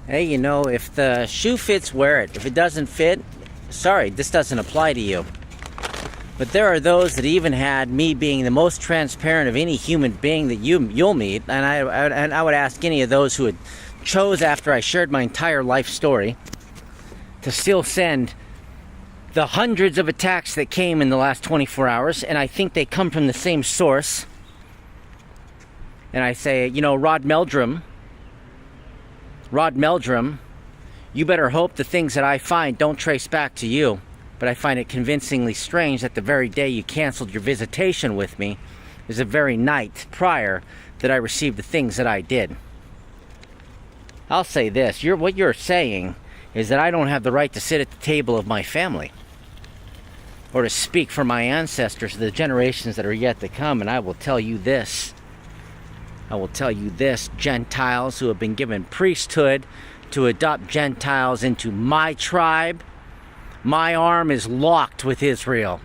Hey, if the shoe fits, wear it. If it doesn't fit, sorry, this doesn't apply to you. But there are those that even had me being the most transparent of any human being that you'll meet, and I would ask any of those who had chose after I shared my entire life story to still send the hundreds of attacks that came in the last 24 hours, and I think they come from the same source. And I say, Rod Meldrum, you better hope the things that I find don't trace back to you. But I find it convincingly strange that the very day you canceled your visitation with me is the very night prior that I received the things that I did. I'll say this, what you're saying is that I don't have the right to sit at the table of my family or to speak for my ancestors, the generations that are yet to come, and I will tell you this, Gentiles who have been given priesthood to adopt Gentiles into my tribe, my arm is locked with Israel.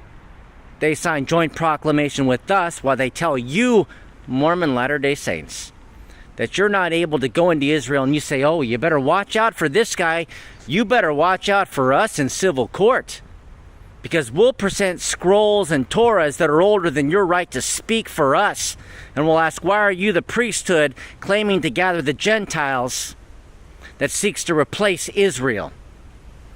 They sign joint proclamation with us while they tell you, Mormon Latter-day Saints, that you're not able to go into Israel, and you say, oh, you better watch out for this guy. You better watch out for us in civil court, because we'll present scrolls and Torahs that are older than your right to speak for us. And we'll ask, why are you the priesthood claiming to gather the Gentiles that seeks to replace Israel?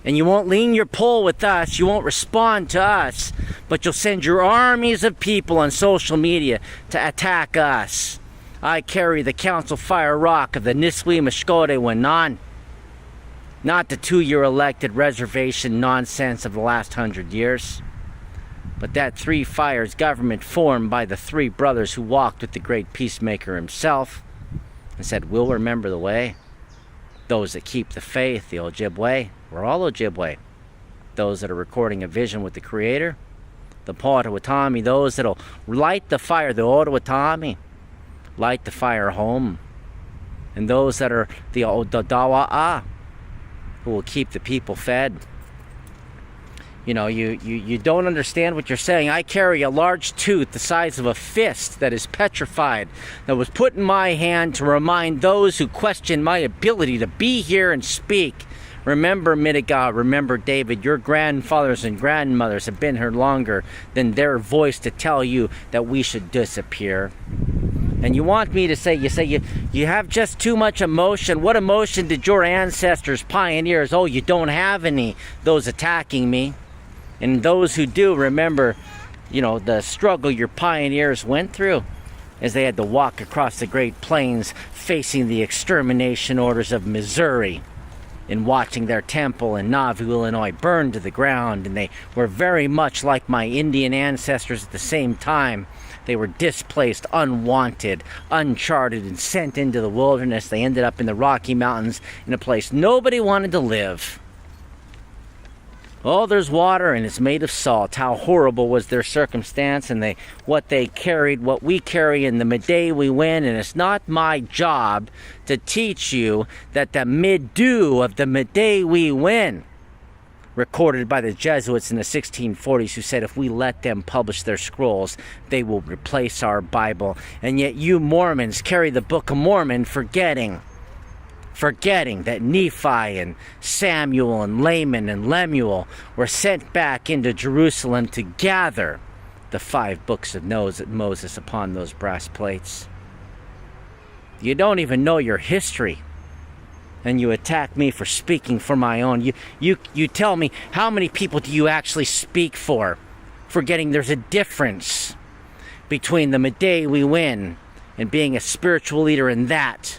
And you won't lean your pole with us, you won't respond to us, but you'll send your armies of people on social media to attack us. I carry the council fire rock of the Niswi Mashkode Wanan, not the 2-year elected reservation nonsense of the last 100 years, but that 3 fires government formed by the 3 brothers who walked with the great peacemaker himself and said, we'll remember the way. Those that keep the faith, the Ojibwe, we're all Ojibwe. Those that are recording a vision with the Creator, the Potawatomi, those that'll light the fire, the Ottawatomie, light the fire home. And those that are the Dawa'a, who will keep the people fed. You don't understand what you're saying. I carry a large tooth the size of a fist that is petrified, that was put in my hand to remind those who question my ability to be here and speak. Remember, Midegah, remember, David, your grandfathers and grandmothers have been here longer than their voice to tell you that we should disappear. And you want me to say, you have just too much emotion. What emotion did your ancestors, pioneers, oh, you don't have any, those attacking me. And those who do, remember, the struggle your pioneers went through as they had to walk across the Great Plains facing the extermination orders of Missouri and watching their temple in Nauvoo, Illinois burn to the ground. And they were very much like my Indian ancestors at the same time. They were displaced, unwanted, uncharted, and sent into the wilderness. They ended up in the Rocky Mountains in a place nobody wanted to live. Oh, there's water and it's made of salt. How horrible was their circumstance, and what they carried, what we carry in the Midday we win. And it's not my job to teach you that the Middo of the Midday we win, recorded by the Jesuits in the 1640s, who said if we let them publish their scrolls, they will replace our Bible. And yet you Mormons carry the Book of Mormon, forgetting that Nephi and Samuel and Laman and Lemuel were sent back into Jerusalem to gather the 5 books of Moses upon those brass plates. You don't even know your history, and you attack me for speaking for my own. You tell me, how many people do you actually speak for? Forgetting there's a difference between the Midday we win and being a spiritual leader in that,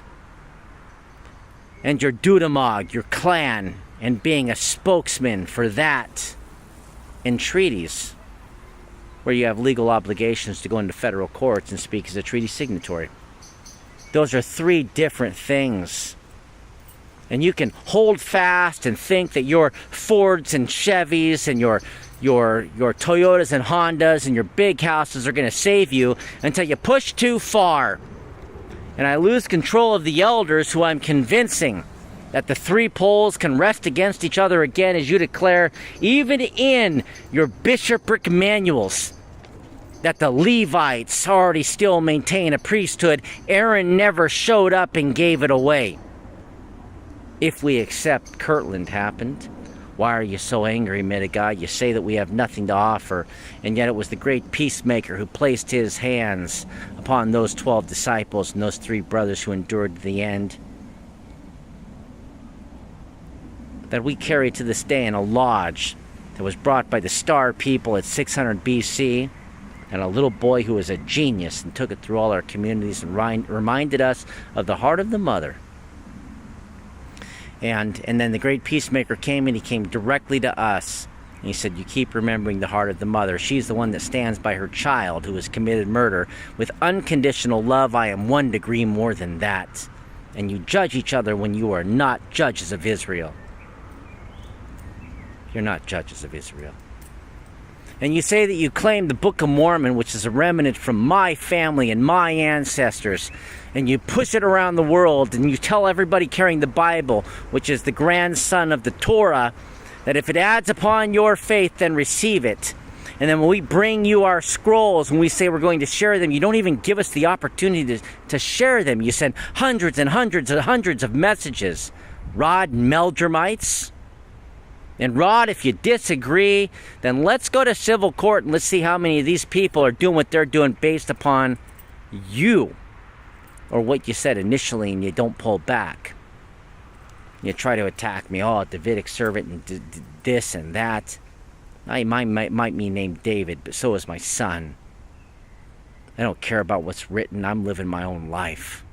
and your Dudamog, your clan, and being a spokesman for that, and treaties, where you have legal obligations to go into federal courts and speak as a treaty signatory. Those are 3 different things. And you can hold fast and think that your Fords and Chevys and your Toyotas and Hondas and your big houses are going to save you until you push too far. And I lose control of the elders, who I'm convincing that the 3 poles can rest against each other again, as you declare, even in your bishopric manuals, that the Levites already still maintain a priesthood. Aaron never showed up and gave it away. if we accept Kirtland happened. Why are you so angry, Midegah? You say that we have nothing to offer, and yet it was the great peacemaker who placed his hands upon those 12 disciples and those 3 brothers who endured to the end, that we carry to this day in a lodge that was brought by the Star people at 600 BC, and a little boy who was a genius and took it through all our communities and reminded us of the heart of the mother. And then the great peacemaker came, and he came directly to us. And he said, you keep remembering the heart of the mother. She's the one that stands by her child who has committed murder. With unconditional love, I am 1 degree more than that. And you judge each other when you are not judges of Israel. You're not judges of Israel. And you say that you claim the Book of Mormon, which is a remnant from my family and my ancestors, and you push it around the world, and you tell everybody carrying the Bible, which is the grandson of the Torah, that if it adds upon your faith, then receive it. And then when we bring you our scrolls, when we say we're going to share them, you don't even give us the opportunity to share them. You send hundreds and hundreds and hundreds of messages. Rod Meldrumites. And Rod, if you disagree, then let's go to civil court and let's see how many of these people are doing what they're doing based upon you or what you said initially, and you don't pull back. You try to attack me, Davidic servant and this and that. I might be named David, but so is my son. I don't care about what's written. I'm living my own life.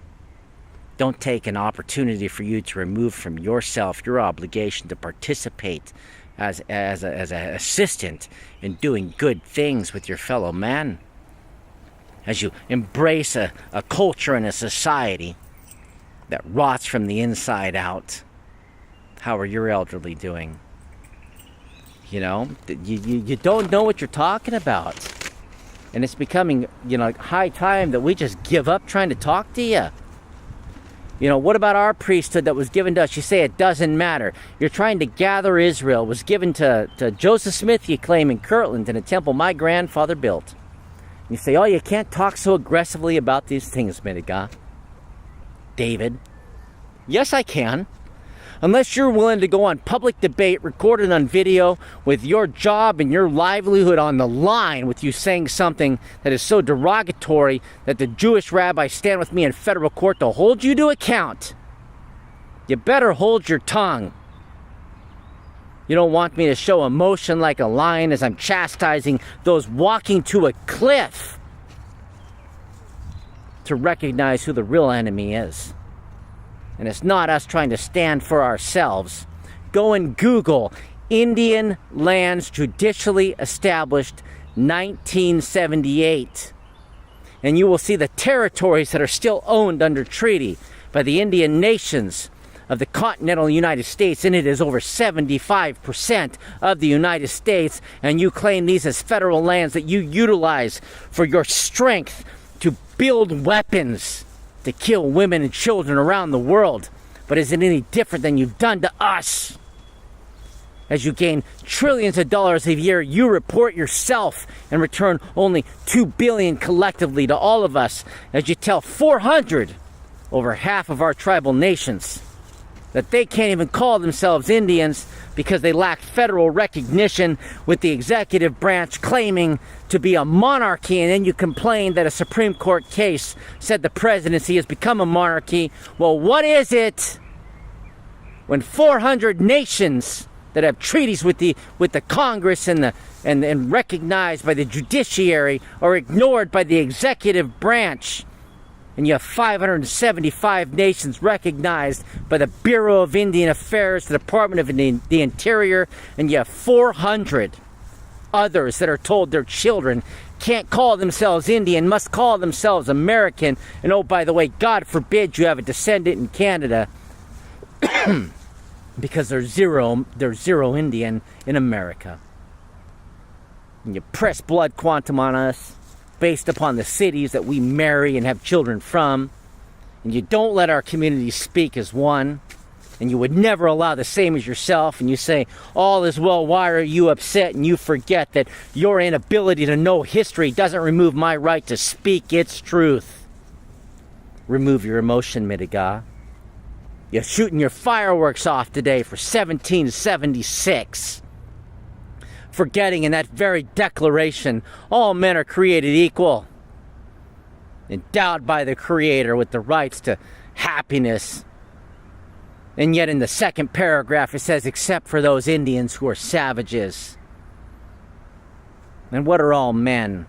Don't take an opportunity for you to remove from yourself your obligation to participate as an assistant in doing good things with your fellow man. As you embrace a culture and a society that rots from the inside out. How are your elderly doing? You know, you don't know what you're talking about. And it's becoming, high time that we just give up trying to talk to you. What about our priesthood that was given to us? You say it doesn't matter. You're trying to gather Israel. It was given to Joseph Smith, you claim, in Kirtland, in a temple my grandfather built. You say, you can't talk so aggressively about these things, Midegah. David. Yes, I can. Unless you're willing to go on public debate, recorded on video, with your job and your livelihood on the line, with you saying something that is so derogatory that the Jewish rabbis stand with me in federal court to hold you to account, you better hold your tongue. You don't want me to show emotion like a lion as I'm chastising those walking to a cliff to recognize who the real enemy is. And it's not us trying to stand for ourselves. Go and Google Indian lands judicially established 1978. And you will see the territories that are still owned under treaty by the Indian nations of the continental United States. And it is over 75% of the United States. And you claim these as federal lands that you utilize for your strength to build weapons to kill women and children around the world. But is it any different than you've done to us? As you gain trillions of dollars a year, you report yourself and return only $2 billion collectively to all of us. As you tell 400, over half of our tribal nations, that they can't even call themselves Indians because they lack federal recognition, with the executive branch claiming to be a monarchy, and then you complain that a Supreme Court case said the presidency has become a monarchy. Well, what is it when 400 nations that have treaties with the Congress and recognized by the judiciary are ignored by the executive branch? And you have 575 nations recognized by the Bureau of Indian Affairs, the Department of the Interior, and you have 400 others that are told their children can't call themselves Indian, must call themselves American. And oh, by the way, God forbid you have a descendant in Canada because there's zero Indian in America. And you press blood quantum on us based upon the cities that we marry and have children from. And you don't let our community speak as one. And you would never allow the same as yourself. And you say, all is well, why are you upset? And you forget that your inability to know history doesn't remove my right to speak its truth. Remove your emotion, Midegah. You're shooting your fireworks off today for 1776. Forgetting in that very declaration, all men are created equal, endowed by the Creator with the rights to happiness. And yet in the second paragraph it says, except for those Indians who are savages. And what are all men?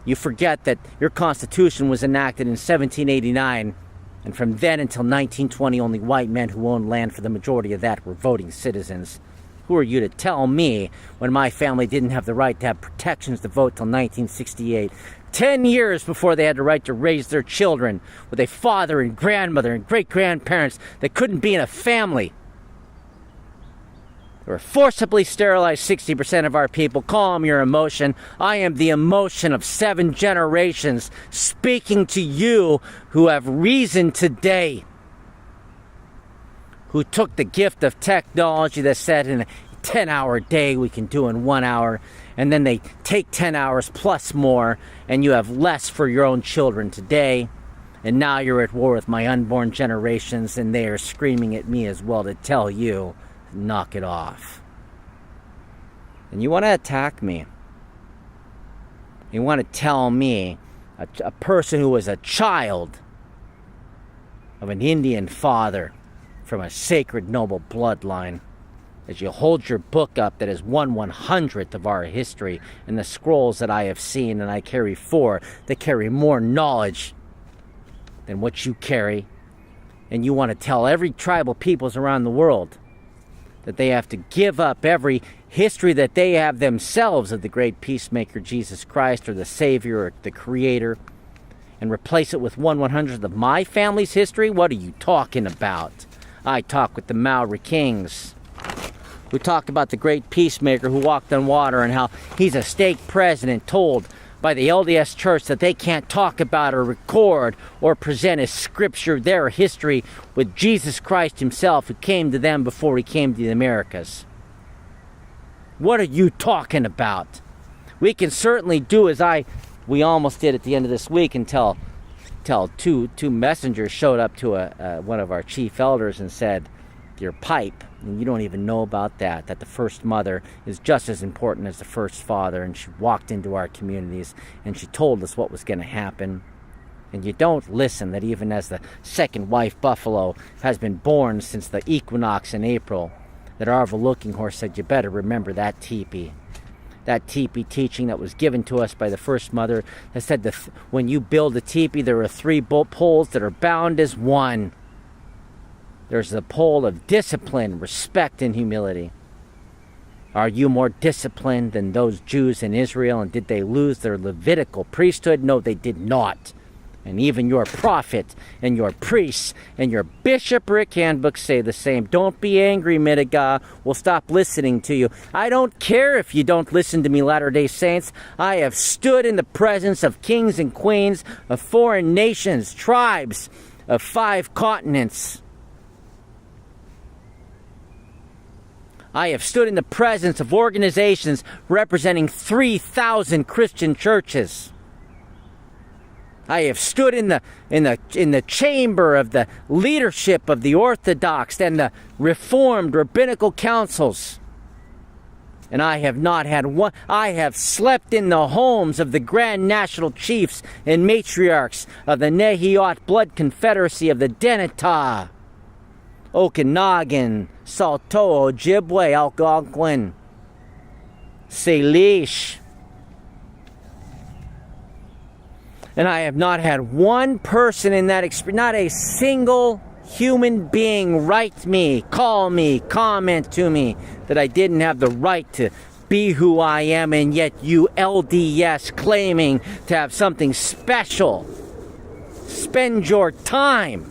You forget that your Constitution was enacted in 1789, and from then until 1920, only white men who owned land for the majority of that were voting citizens. Who are you to tell me when my family didn't have the right to have protections to vote till 1968? 10 years before they had the right to raise their children with a father and grandmother and great-grandparents that couldn't be in a family. They were forcibly sterilized 60% of our people. Calm your emotion. I am the emotion of 7 generations speaking to you who have reason today, who took the gift of technology that said in a 10-hour day we can do in 1 hour, and then they take 10 hours plus more, and you have less for your own children today. And now you're at war with my unborn generations, and they are screaming at me as well to tell you, knock it off. And you want to attack me. You want to tell me, a person who was a child of an Indian father from a sacred noble bloodline, as you hold your book up that is 1/100th of our history, and the scrolls that I have seen, and I carry 4 that carry more knowledge than what you carry, and you want to tell every tribal peoples around the world that they have to give up every history that they have themselves of the great peacemaker Jesus Christ, or the Savior, or the Creator, and replace it with 1/100th of my family's history? What are you talking about? I talk with the Maori kings, who talk about the great peacemaker who walked on water, and how he's a stake president told by the LDS Church that they can't talk about or record or present as scripture their history with Jesus Christ himself, who came to them before he came to the Americas. What are you talking about? We can certainly do as we almost did at the end of this week, until two messengers showed up to one of our chief elders and said, your pipe, and you don't even know about that the first mother is just as important as the first father. And she walked into our communities and she told us what was going to happen. And you don't listen, that even as the second wife buffalo has been born since the equinox in April, that our looking horse said, you better remember that teepee. That teepee teaching that was given to us by the first mother, that said when you build a teepee, there are 3 poles that are bound as one. There's the pole of discipline, respect, and humility. Are you more disciplined than those Jews in Israel? And did they lose their Levitical priesthood? No, they did not. And even your prophet and your priests and your bishopric handbooks say the same. Don't be angry, Midegah. We'll stop listening to you. I don't care if you don't listen to me, Latter-day Saints. I have stood in the presence of kings and queens of foreign nations, tribes of 5 continents. I have stood in the presence of organizations representing 3,000 Christian churches. I have stood in the chamber of the leadership of the Orthodox and the Reformed rabbinical councils. And I have not had one. I have slept in the homes of the Grand National Chiefs and Matriarchs of the Nehiot Blood Confederacy of the Denetah, Okanagan, Salto, Ojibwe, Algonquin, Salish. And I have not had one person in that experience, not a single human being, write me, call me, comment to me that I didn't have the right to be who I am, and yet you LDS claiming to have something special spend your time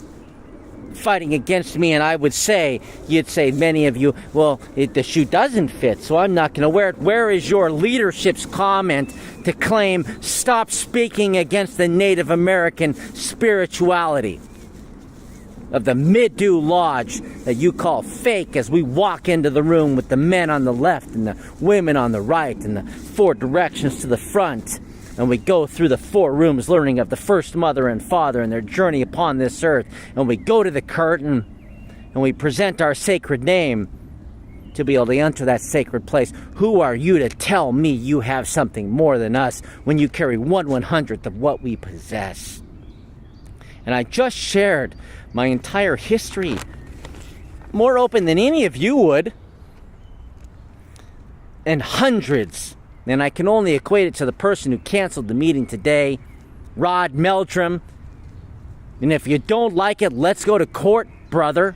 fighting against me. And I would say, you'd say, many of you, well, the shoe doesn't fit, so I'm not going to wear it. Where is your leadership's comment to claim, stop speaking against the Native American spirituality of the Middo Lodge that you call fake, as we walk into the room with the men on the left and the women on the right and the 4 directions to the front and we go through the 4 rooms learning of the first mother and father and their journey upon this earth, and we go to the curtain and we present our sacred name to be able to enter that sacred place. Who are you to tell me you have something more than us when you carry 1/100th of what we possess? And I just shared my entire history, more open than any of you would, and hundreds. And I can only equate it to the person who canceled the meeting today, Rod Meldrum. And if you don't like it, let's go to court, brother.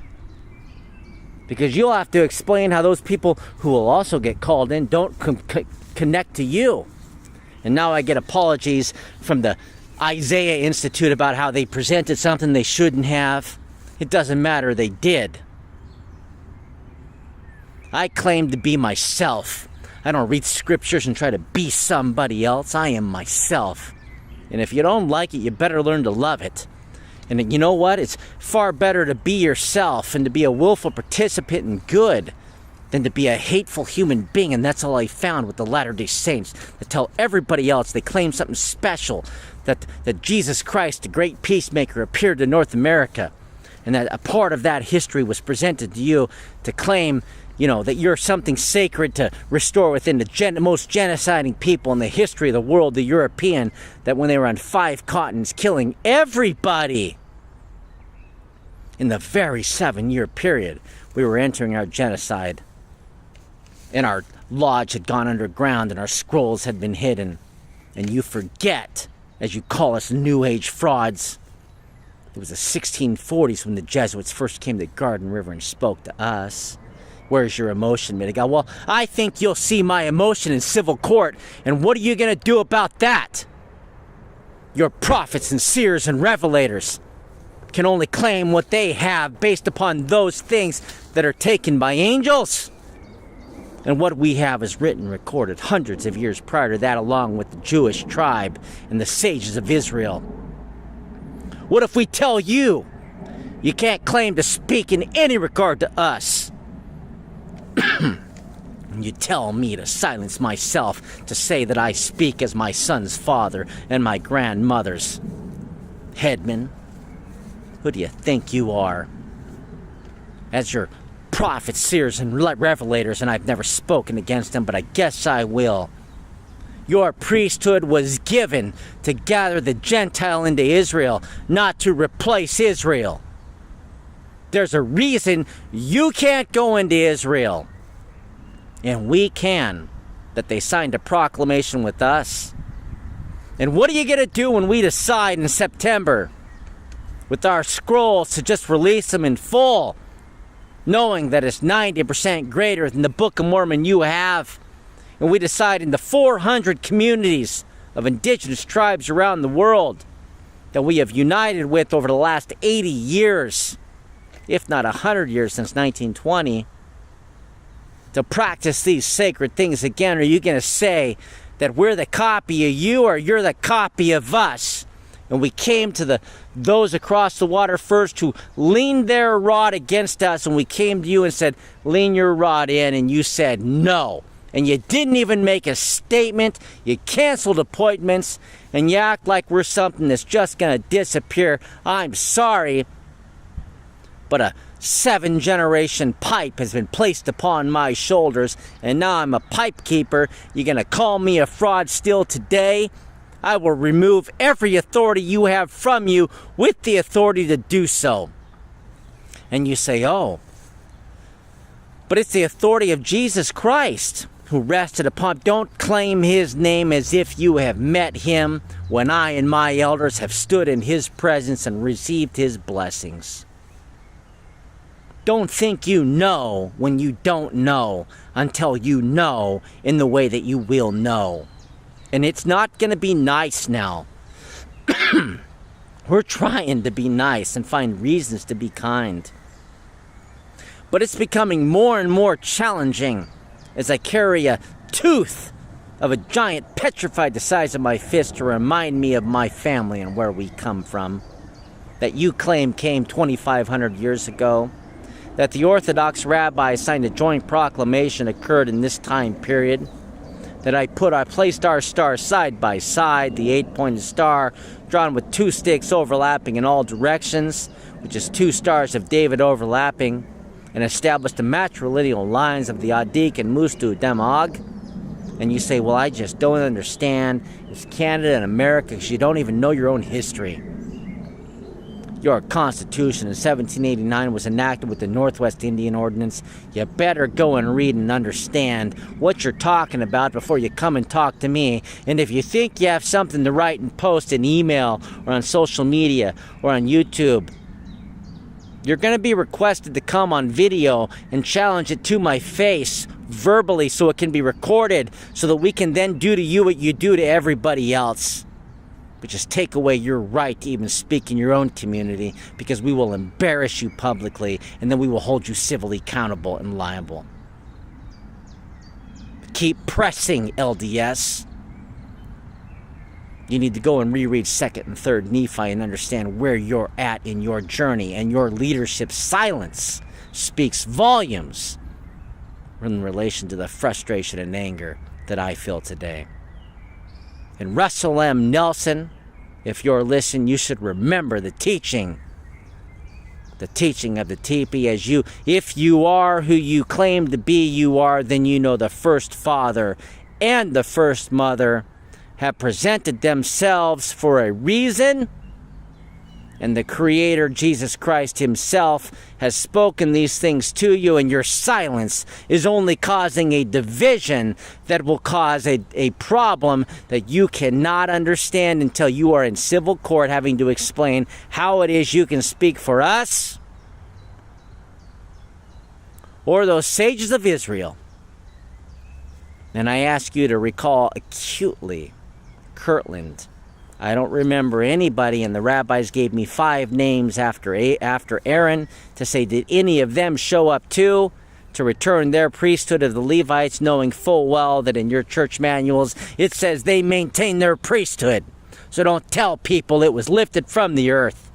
Because you'll have to explain how those people who will also get called in don't connect to you. And now I get apologies from the Isaiah Institute about how they presented something they shouldn't have. It doesn't matter, they did. I claim to be myself. I don't read scriptures and try to be somebody else. I am myself. And if you don't like it, you better learn to love it. And you know what? It's far better to be yourself and to be a willful participant in good than to be a hateful human being. And that's all I found with the Latter-day Saints, that tell everybody else they claim something special, that Jesus Christ, the great peacemaker, appeared to North America, and that a part of that history was presented to you to claim, that you're something sacred to restore within the most genociding people in the history of the world, the European, that when they were on 5 continents killing everybody in the very 7-year period, we were entering our genocide. And our lodge had gone underground and our scrolls had been hidden. And you forget, as you call us New Age frauds, it was the 1640s when the Jesuits first came to Garden River and spoke to us. Where's your emotion, Midegah? Well, I think you'll see my emotion in civil court, and what are you going to do about that? Your prophets and seers and revelators can only claim what they have based upon those things that are taken by angels. And what we have is written, recorded hundreds of years prior to that, along with the Jewish tribe and the sages of Israel. What if we tell you you can't claim to speak in any regard to us? You tell me to silence myself, to say that I speak as my son's father and my grandmother's headman. Who do you think you are? As your prophets, seers, and revelators, and I've never spoken against them, but I guess I will. Your priesthood was given to gather the Gentile into Israel, not to replace Israel. There's a reason you can't go into Israel. And we can. That they signed a proclamation with us. And what are you going to do when we decide in September with our scrolls to just release them in full, knowing that it's 90% greater than the Book of Mormon you have? And we decide in the 400 communities of indigenous tribes around the world that we have united with over the last 80 years, if not 100 years since 1920, to practice these sacred things again? Are you going to say that we're the copy of you, or you're the copy of us? And we came to those across the water first who leaned their rod against us, and we came to you and said, lean your rod in, and you said no. And you didn't even make a statement. You canceled appointments, and you act like we're something that's just going to disappear. I'm sorry, but a 7-generation pipe has been placed upon my shoulders, and now I'm a pipe keeper. You're going to call me a fraud still today? I will remove every authority you have from you with the authority to do so. And you say, oh, but it's the authority of Jesus Christ who rested upon. Don't claim his name as if you have met him when I and my elders have stood in his presence and received his blessings. Don't think you know when you don't know until you know in the way that you will know. And it's not going to be nice now. We're trying to be nice and find reasons to be kind. But it's becoming more and more challenging as I carry a tooth of a giant petrified the size of my fist to remind me of my family and where we come from. That you claim came 2,500 years ago. That the Orthodox rabbis signed a joint proclamation occurred in this time period. that I placed our stars side by side, the 8-pointed star, drawn with 2 sticks overlapping in all directions, which is 2 stars of David overlapping, and established the matrilineal lines of the Adik and Mustu Demog. And you say, well, I just don't understand. It's Canada and America because you don't even know your own history. Your Constitution in 1789 was enacted with the Northwest Indian Ordinance. You better go and read and understand what you're talking about before you come and talk to me. And if you think you have something to write and post in email or on social media or on YouTube, you're going to be requested to come on video and challenge it to my face verbally so it can be recorded so that we can then do to you what you do to everybody else. But just take away your right to even speak in your own community, because we will embarrass you publicly and then we will hold you civilly accountable and liable. Keep pressing, LDS. You need to go and reread 2nd and 3rd Nephi and understand where you're at in your journey, and your leadership's silence speaks volumes in relation to the frustration and anger that I feel today. And Russell M. Nelson, if you're listening, you should remember the teaching of the teepee. If you are who you claim to be, you are, then you know the first father and the first mother have presented themselves for a reason, and the Creator, Jesus Christ himself, has spoken these things to you, and your silence is only causing a division that will cause a problem that you cannot understand until you are in civil court having to explain how it is you can speak for us or those sages of Israel. And I ask you to recall acutely Kirtland. I don't remember anybody, and the rabbis gave me 5 names after Aaron to say, did any of them show up too to return their priesthood of the Levites, knowing full well that in your church manuals it says they maintain their priesthood. So don't tell people it was lifted from the earth.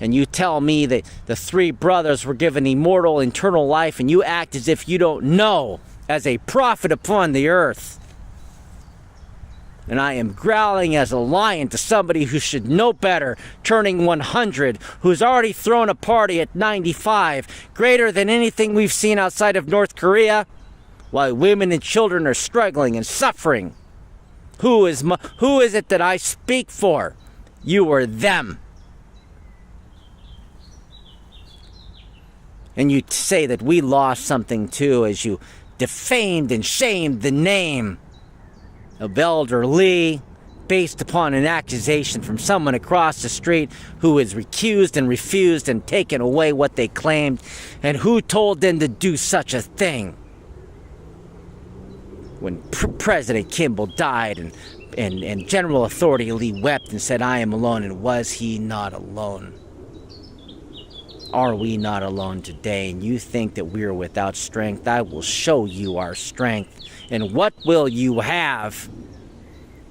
And you tell me that the 3 brothers were given immortal, eternal life, and you act as if you don't know as a prophet upon the earth. And I am growling as a lion to somebody who should know better, turning 100, who's already thrown a party at 95, greater than anything we've seen outside of North Korea, while women and children are struggling and suffering. Who is it that I speak for? You or them. And you say that we lost something too, as you defamed and shamed the name of Elder Lee based upon an accusation from someone across the street who is recused and refused and taken away what they claimed, and who told them to do such a thing. When President Kimball died and General Authority Lee wept and said, I am alone, and was he not alone? Are we not alone today? And you think that we are without strength? I will show you our strength. And what will you have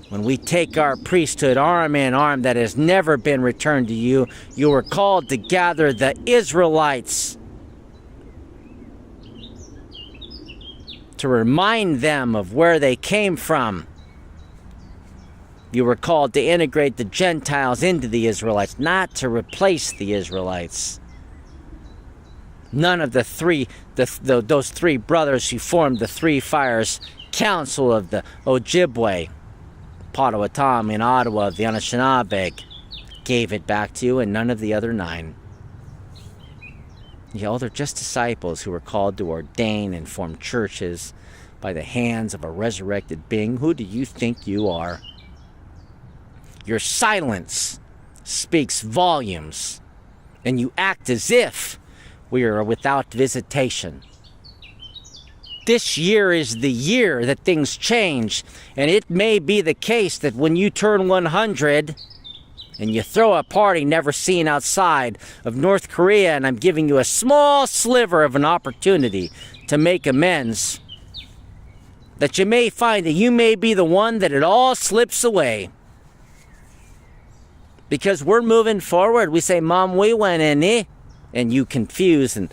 when we take our priesthood arm in arm that has never been returned to you? You are called to gather the Israelites, to remind them of where they came from. You were called to integrate the Gentiles into the Israelites, not to replace the Israelites. None of those 3 brothers who formed the 3 Fires Council of the Ojibwe, Potawatomi, and Ottawa of the Anishinaabe gave it back to you, and none of the other 9. They're just disciples who were called to ordain and form churches by the hands of a resurrected being. Who do you think you are? Your silence speaks volumes, and you act as if we are without visitation. This year is the year that things change, and it may be the case that when you turn 100 and you throw a party never seen outside of North Korea, and I'm giving you a small sliver of an opportunity to make amends, that you may find that you may be the one that it all slips away. Because we're moving forward. We say, Mom, we went in, and you confuse and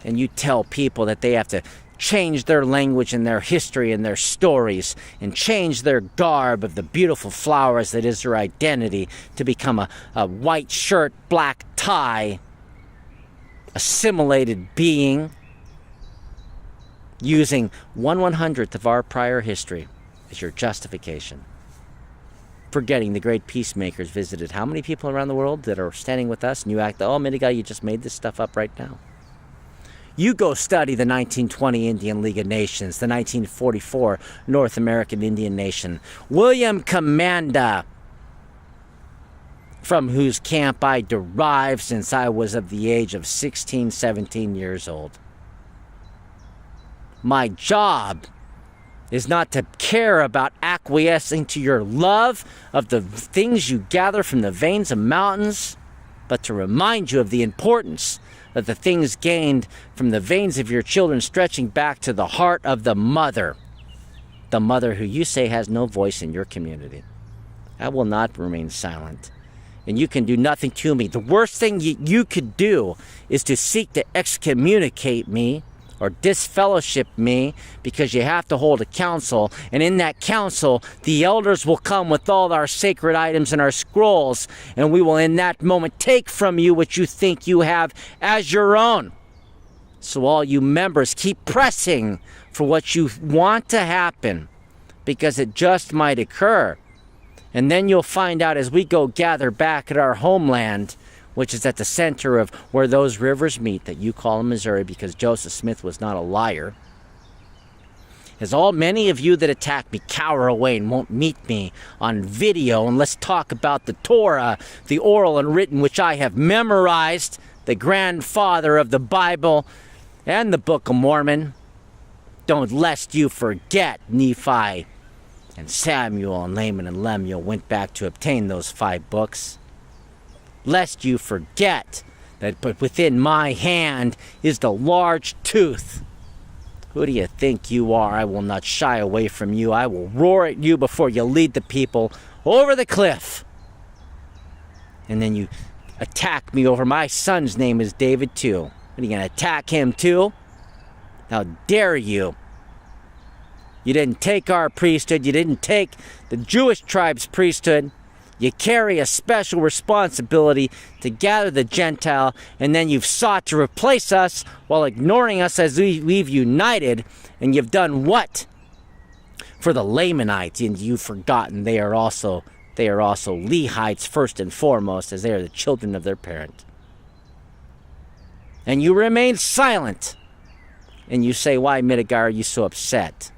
you tell people that they have to change their language and their history and their stories, and change their garb of the beautiful flowers that is their identity to become a white shirt, black tie, assimilated being, using 1/100th of our prior history as your justification. Forgetting the great peacemakers visited how many people around the world that are standing with us, and you act, oh, Midegah, you just made this stuff up right now. You go study the 1920 Indian League of Nations, the 1944 North American Indian Nation. William Commanda, from whose camp I derived since I was of the age of 16, 17 years old. My job is not to care about acquiescing to your love of the things you gather from the veins of mountains, but to remind you of the importance of the things gained from the veins of your children stretching back to the heart of the mother who you say has no voice in your community. I will not remain silent, and you can do nothing to me. The worst thing you could do is to seek to excommunicate me or disfellowship me, because you have to hold a council, and in that council the elders will come with all our sacred items and our scrolls, and we will in that moment take from you what you think you have as your own. So all you members, keep pressing for what you want to happen, because it just might occur. And then you'll find out as we go gather back at our homeland, which is at the center of where those rivers meet that you call Missouri, because Joseph Smith was not a liar. As all many of you that attack me cower away and won't meet me on video, and let's talk about the Torah, the oral and written, which I have memorized, the grandfather of the Bible and the Book of Mormon. Don't lest you forget Nephi and Samuel and Laman and Lemuel went back to obtain those 5 books. Lest you forget that but within my hand is the large tooth. Who do you think you are? I will not shy away from you. I will roar at you before you lead the people over the cliff. And then you attack me over my son's name is David too. What, are you going to attack him too? How dare you? You didn't take our priesthood. You didn't take the Jewish tribe's priesthood. You carry a special responsibility to gather the Gentile, and then you've sought to replace us while ignoring us as we've united, and you've done what? For the Lamanites, and you've forgotten they are also Lehites first and foremost, as they are the children of their parent. And you remain silent, and you say, why, Midegah, are you so upset?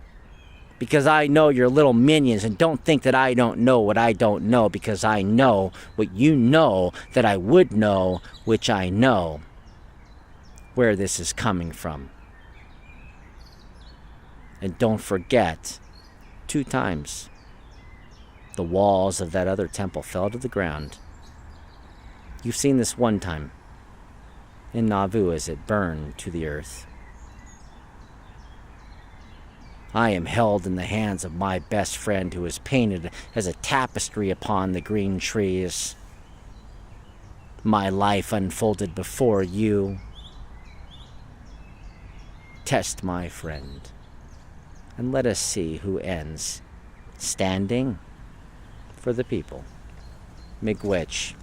Because I know your little minions, and don't think that I don't know what I don't know, because I know what you know that I would know, which I know where this is coming from. And don't forget, 2 times the walls of that other temple fell to the ground. You've seen this 1 time in Nauvoo as it burned to the earth. I am held in the hands of my best friend, who is painted as a tapestry upon the green trees. My life unfolded before you. Test my friend, and let us see who ends standing for the people. Miigwech.